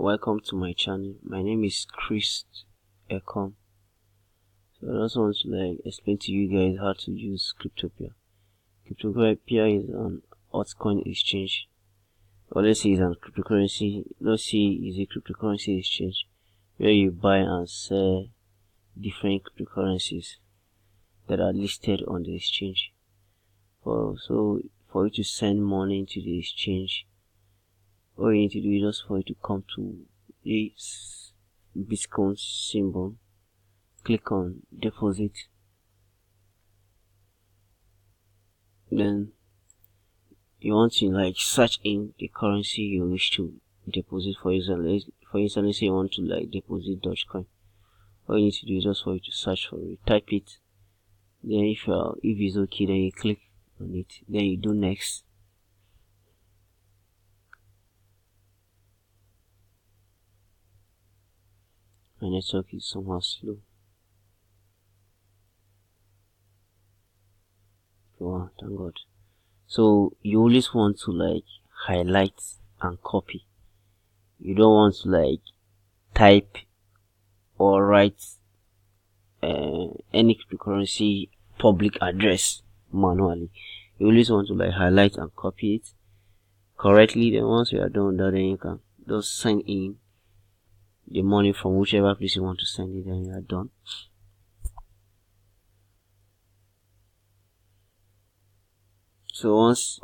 welcome to my channel. My name is Chris Ecom. So I just want to explain to you guys how to use cryptopia. Cryptopia is an altcoin exchange, or let's say it's a cryptocurrency. Let's say it's a cryptocurrency exchange where you buy and sell different cryptocurrencies that are listed on the exchange. For you to send money into the exchange, all you need to do is just for you to come to this Bitcoin symbol, click on deposit, then you want to search in the currency you wish to deposit. For instance, let's say you want to deposit Dogecoin. All you need to do is just for you to search for it, type it, then if it's okay, then you click on it, then you do next. My network is somehow slow. Wow, thank God. So you always want to highlight and copy. You don't want to type or write any cryptocurrency public address manually. You always want to highlight and copy it correctly. Then once you are done with that, then you can just send in the money from whichever place you want to send it, then you are done. So once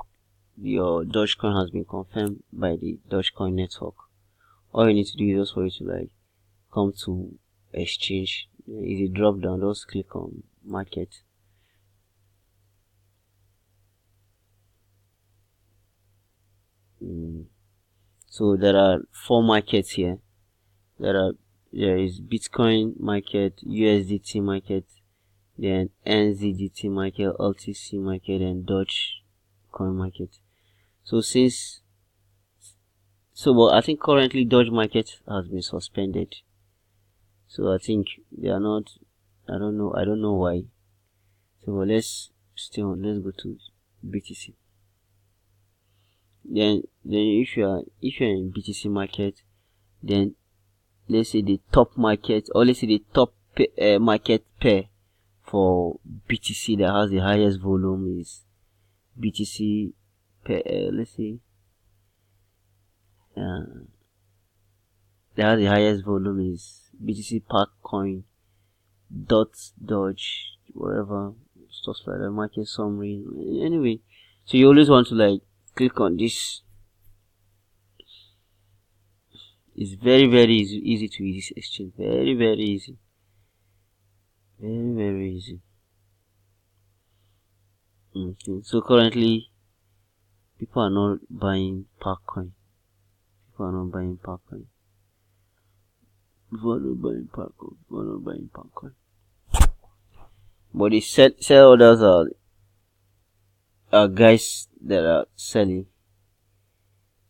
your Dogecoin has been confirmed by the Dogecoin network, all you need to do is just for you to come to exchange. Is a drop down, just click on market. So there are 4 markets here. There is Bitcoin market, USDT market, then NZDT market, LTC market, and Dogecoin market. But I think currently Doge market has been suspended. So I think they are not. I don't know why. So let's go to BTC. Then if you're in BTC market, then let's say the top market, or let's say the top market pair for BTC that has the highest volume is BTC pair. Let's say that has the highest volume is BTC Park Coin Doge, whatever, stuff like that, market summary. Anyway, so you always want to click on this. It's very easy to use this exchange. Very easy. Very easy. Okay, so currently people are not buying Park Coin. People are not buying Park Coin. But the sell orders are guys that are selling.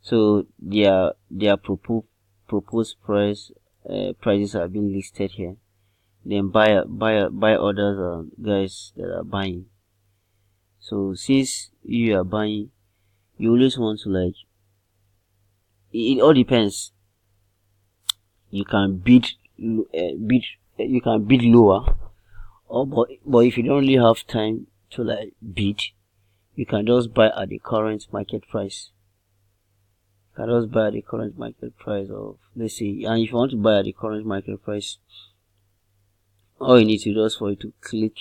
So their proposed prices are being listed here. Then buy orders are guys that are buying. So since you are buying, you always want to it all depends. You can bid lower, but if you don't really have time to bid, you can just buy at the current market price. You can just buy at the current market price of, let's say, and if you want to buy at the current market price, all you need to do is for you to click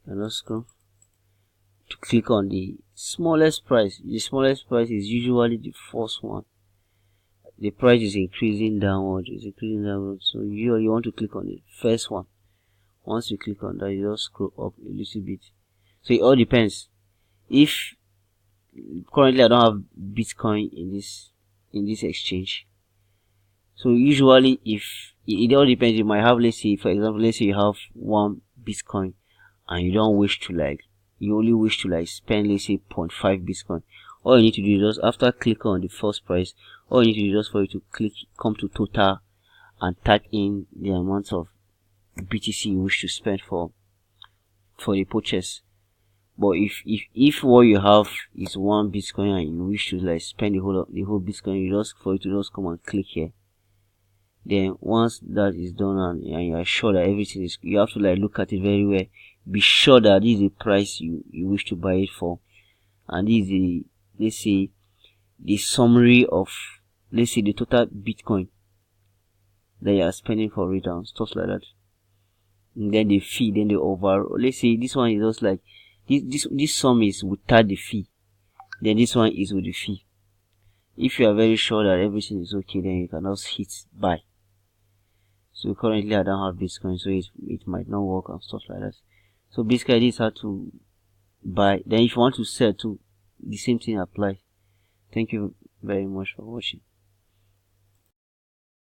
and just scroll to click on the smallest price. The smallest price is usually the first one. The price is increasing downward, so you want to click on the first one. Once you click on that, you just scroll up a little bit. So it all depends. If currently I don't have Bitcoin in this exchange, so usually if it all depends, you might have, let's say, for example, let's say you have 1 Bitcoin and you don't wish to you only wish to spend, let's say, 0.5 Bitcoin. All you need to do is just, after clicking on the first price, all you need to do is just for you to come to total and type in the amount of BTC you wish to spend for the purchase. But if what you have is one Bitcoin and you wish to like spend the whole Bitcoin, you just for you to just come and click here. Then once that is done and you are sure that everything is, you have to like look at it very well. Be sure that this is the price you wish to buy it for, and this is the, let's say, the summary of, let's say, the total Bitcoin that you are spending for it and stuff like that. And then the fee, then the overall. Let's say this one is just like this sum is without the fee. Then this one is with the fee. If you are very sure that everything is okay, then you can just hit buy. So currently I don't have Bitcoin, so it might not work and stuff like that. So basically this is how to buy. Then if you want to sell too, the same thing applies. Thank you very much for watching.